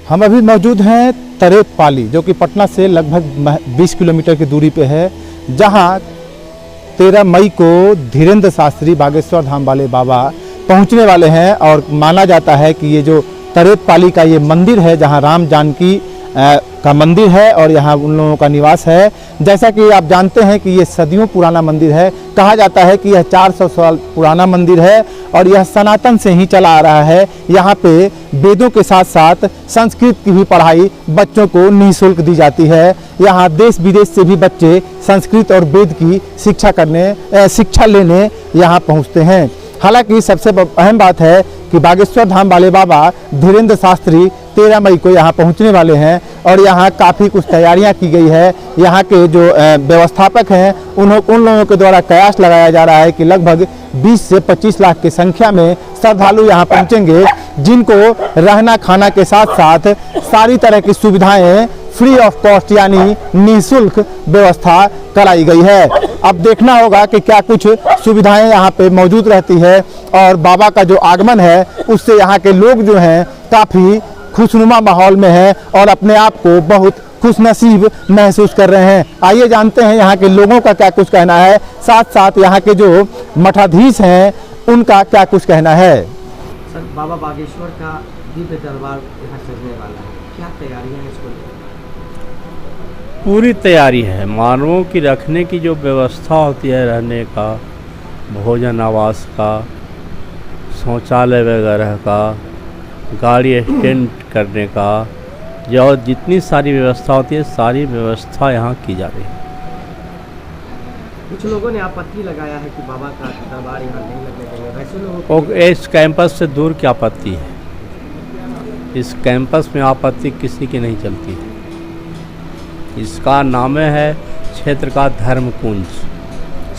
हम अभी मौजूद हैं तरेत पाली, जो कि पटना से लगभग 20 किलोमीटर की दूरी पे है, जहां 13 मई को धीरेन्द्र शास्त्री बागेश्वर धाम वाले बाबा पहुंचने वाले हैं। और माना जाता है कि ये जो तरेत पाली का ये मंदिर है, जहां राम जानकी का मंदिर है और यहाँ उन लोगों का निवास है। जैसा कि आप जानते हैं कि ये सदियों पुराना मंदिर है। कहा जाता है कि यह 400 साल पुराना मंदिर है और यह सनातन से ही चला आ रहा है। यहाँ पे वेदों के साथ साथ संस्कृत की भी पढ़ाई बच्चों को निःशुल्क दी जाती है। यहाँ देश विदेश से भी बच्चे संस्कृत और वेद की शिक्षा लेने यहाँ पहुँचते हैं। हालांकि सबसे अहम बात है कि बागेश्वर धाम वाले बाबा धीरेन्द्र शास्त्री 13 मई को यहाँ पहुँचने वाले हैं और यहाँ काफ़ी कुछ तैयारियाँ की गई है। यहाँ के जो व्यवस्थापक हैं उन लोगों के द्वारा कयास लगाया जा रहा है कि लगभग 20 से 25 लाख की संख्या में श्रद्धालु यहाँ पहुँचेंगे, जिनको रहना खाना के साथ साथ सारी तरह की सुविधाएं फ्री ऑफ कॉस्ट यानी निःशुल्क व्यवस्था कराई गई है। अब देखना होगा कि क्या कुछ सुविधाएं यहाँ पे मौजूद रहती है और बाबा का जो आगमन है उससे यहाँ के लोग जो हैं काफ़ी खुशनुमा माहौल में हैं और अपने आप को बहुत खुशनसीब महसूस कर रहे हैं। आइए जानते हैं यहाँ के लोगों का क्या कुछ कहना है, साथ साथ यहाँ के जो मठाधीश हैं उनका क्या कुछ कहना है। सर, बाबा बागेश्वर का दिव्य दरबार यहाँ सजने वाला है, क्या तैयारियाँ हैं इसको लेकर? पूरी तैयारी है। मानवों की रखने की जो व्यवस्था होती है, रहने का, भोजन आवास का, शौचालय वगैरह का, गाड़ी स्टैंड करने का, जो जितनी सारी व्यवस्था होती है सारी व्यवस्था यहाँ की जा रही है। कुछ लोगों ने आपत्ति लगाया है कि बाबा का दरबार यहाँ नहीं लगने देंगे, वैसे लोगों को इस कैंपस से दूर की आपत्ति है। इस कैंपस में आपत्ति किसी की नहीं चलती है। इसका नाम है क्षेत्र का धर्म कुंज,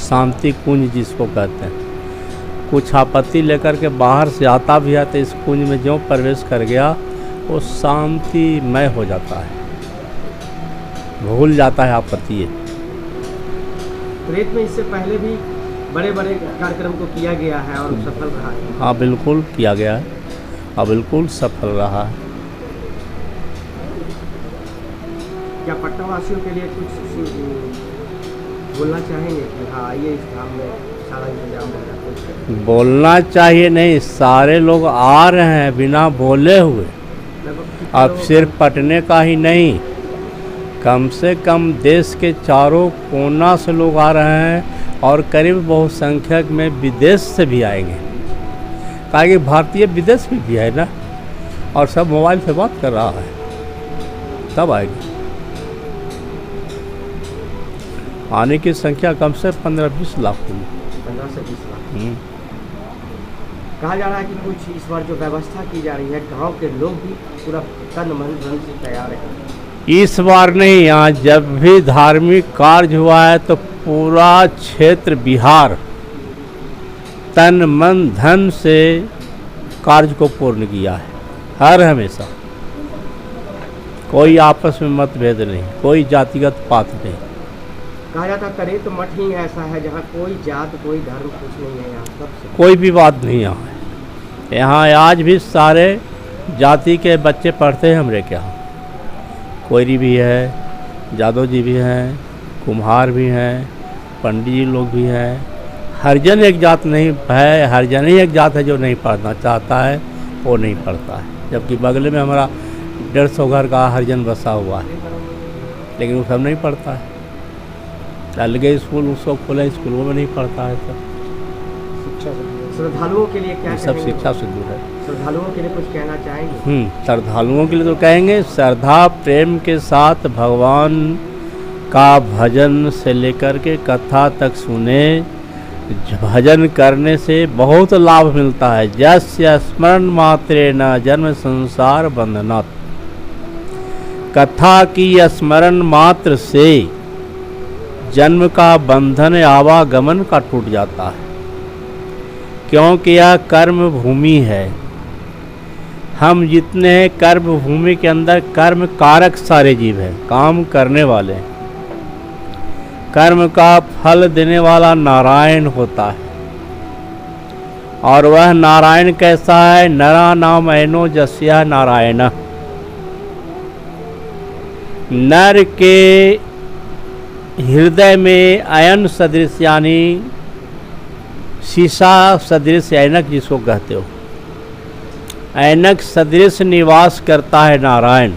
शांति कुंज जिसको कहते हैं। कुछ आपत्ति लेकर के बाहर से आता भी है तो इस कुंज में जो प्रवेश कर गया वो शांतिमय हो जाता है, भूल जाता है आपत्ति। तरेत में इससे पहले भी बड़े बड़े कार्यक्रम को किया गया है और सफल रहा है। हाँ, बिल्कुल किया गया है और बिल्कुल सफल रहा है। क्या पटना वासियों के लिए कुछ बोलना चाहेंगे कि हाँ आइए इस धाम में सारा इंतजाम होगा? बोलना चाहिए नहीं, सारे लोग आ रहे हैं बिना बोले हुए। अब सिर्फ पटने का ही नहीं, कम से कम देश के चारों कोना से लोग आ रहे हैं और करीब बहुसंख्यक में विदेश से भी आएंगे। कहा कि भारतीय विदेश में भी है ना, और सब मोबाइल से बात कर रहा है, तब आएंगे। आने की संख्या कम से 15-20 लाख होगी। 15 से 20 लाख। कहा जा रहा है कि कुछ इस बार जो व्यवस्था की जा रही है, गांव के लोग भी पूरा तन मन धन से तैयार हैं। इस बार नहीं, यहाँ जब भी धार्मिक कार्य हुआ है तो पूरा क्षेत्र बिहार तन मन धन से कार्य को पूर्ण किया है। हर हमेशा कोई आपस में मतभेद नहीं, कोई जातिगत पात नहीं। कहा जाता है तरेत मठ ही ऐसा है जहाँ कोई जात कोई धर्म कुछ नहीं है, यहाँ सबसे कोई भी बात नहीं यहाँ है। यहाँ आज भी सारे जाति के बच्चे पढ़ते हैं हमरे के यहाँ। कोयरी भी है, जादव जी भी हैं, कुम्हार भी हैं, पंडित जी लोग भी हैं। हरिजन एक जात नहीं है, हरिजन ही एक जात है जो नहीं पढ़ना चाहता है, वो नहीं पढ़ता है। जबकि बगल में हमारा 150 घर का हरिजन बसा हुआ है, लेकिन वो सब नहीं पढ़ता है। अलगे स्कूल उसको खोले, स्कूलों में नहीं पढ़ता है। सब शिक्षा से दूर। श्रद्धालुओं के लिए क्या सब शिक्षा से दूर है। श्रद्धालुओं के लिए कुछ कहना चाहेंगे? श्रद्धालुओं के लिए तो कहेंगे, श्रद्धा प्रेम के साथ भगवान का भजन से लेकर के कथा तक सुने। भजन करने से बहुत लाभ मिलता है। यस्य स्मरण मात्रेण जन्म संसार बंधनात्। कथा की स्मरण मात्र से जन्म का बंधन आवागमन का टूट जाता है, क्योंकि यह कर्म भूमि है। हम जितने हैं कर्म भूमि के अंदर कर्म कारक सारे जीव हैं, काम करने वाले। कर्म का फल देने वाला नारायण होता है, और वह नारायण कैसा है? नरा नाम ऐनो जस्या नारायण। नर के हृदय में अयन सदृश यानी शीशा सदृश ऐनक जिसको कहते हो, ऐनक सदृश निवास करता है नारायण।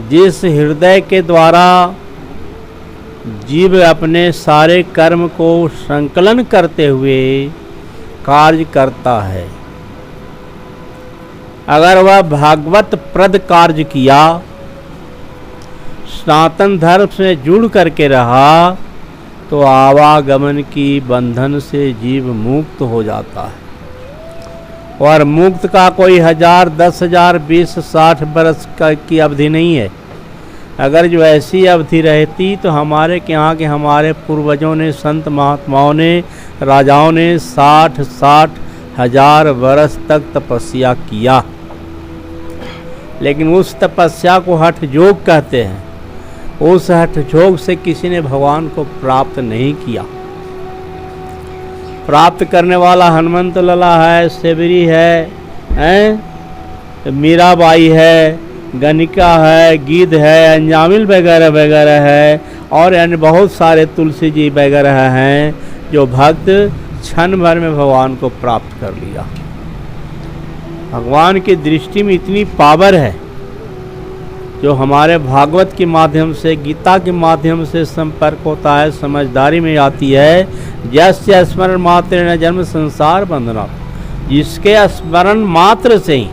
जिस हृदय के द्वारा जीव अपने सारे कर्म को संकलन करते हुए कार्य करता है, अगर वह भागवत प्रद कार्य किया, सनातन धर्म से जुड़ करके रहा, तो आवागमन की बंधन से जीव मुक्त हो जाता है। और मुक्त का कोई 1000, 10,000, 20, 60 बरस की अवधि नहीं है। अगर जो ऐसी अवधि रहती तो हमारे यहाँ के हमारे पूर्वजों ने, संत महात्माओं ने, राजाओं ने 60 हजार वर्ष तक तपस्या किया। लेकिन उस तपस्या को हठ योग कहते हैं। उस हठ योग से किसी ने भगवान को प्राप्त नहीं किया। प्राप्त करने वाला हनुमंत लला है, सेवरी है, मीराबाई है, गणिका है, गिद्ध है, अंजामिल वगैरह वगैरह है, और अन्य बहुत सारे तुलसी जी वगैरह हैं जो भक्त क्षण भर में भगवान को प्राप्त कर लिया। भगवान की दृष्टि में इतनी पावर है जो हमारे भागवत के माध्यम से, गीता के माध्यम से संपर्क होता है, समझदारी में आती है। जस्य स्मरण मात्र न जन्म संसार बंधना, जिसके स्मरण मात्र से ही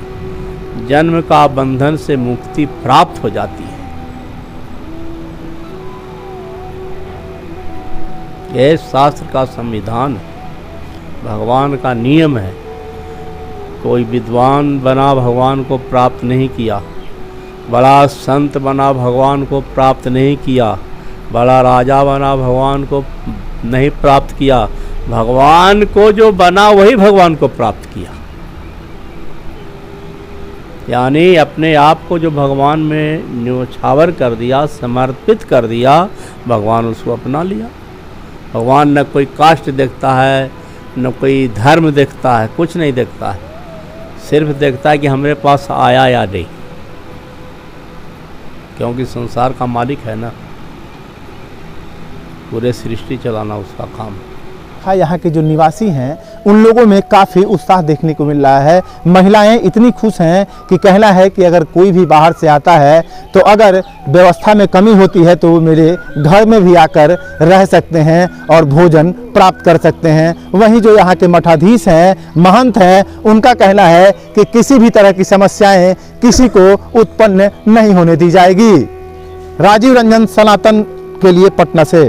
जन्म का बंधन से मुक्ति प्राप्त हो जाती है। यह शास्त्र का संविधान है, भगवान का नियम है। कोई विद्वान बना भगवान को प्राप्त नहीं किया, बड़ा संत बना भगवान को प्राप्त नहीं किया, बड़ा राजा बना भगवान को नहीं प्राप्त किया। भगवान को जो बना वही भगवान को प्राप्त किया। यानी अपने आप को जो भगवान में न्योछावर कर दिया, समर्पित कर दिया, भगवान उसको अपना लिया। भगवान न कोई कास्ट देखता है, न कोई धर्म देखता है, कुछ नहीं देखता है। सिर्फ देखता है कि हमारे पास आया या नहीं, क्योंकि संसार का मालिक है ना, पूरे सृष्टि चलाना उसका काम है। यहाँ के जो निवासी हैं उन लोगों में काफ़ी उत्साह देखने को मिल रहा है। महिलाएं इतनी खुश हैं कि कहना है कि अगर कोई भी बाहर से आता है तो अगर व्यवस्था में कमी होती है तो वो मेरे घर में भी आकर रह सकते हैं और भोजन प्राप्त कर सकते हैं। वहीं जो यहाँ के मठाधीश हैं, महंत हैं, उनका कहना है कि किसी भी तरह की समस्याएं किसी को उत्पन्न नहीं होने दी जाएगी। राजीव रंजन, सनातन के लिए, पटना से।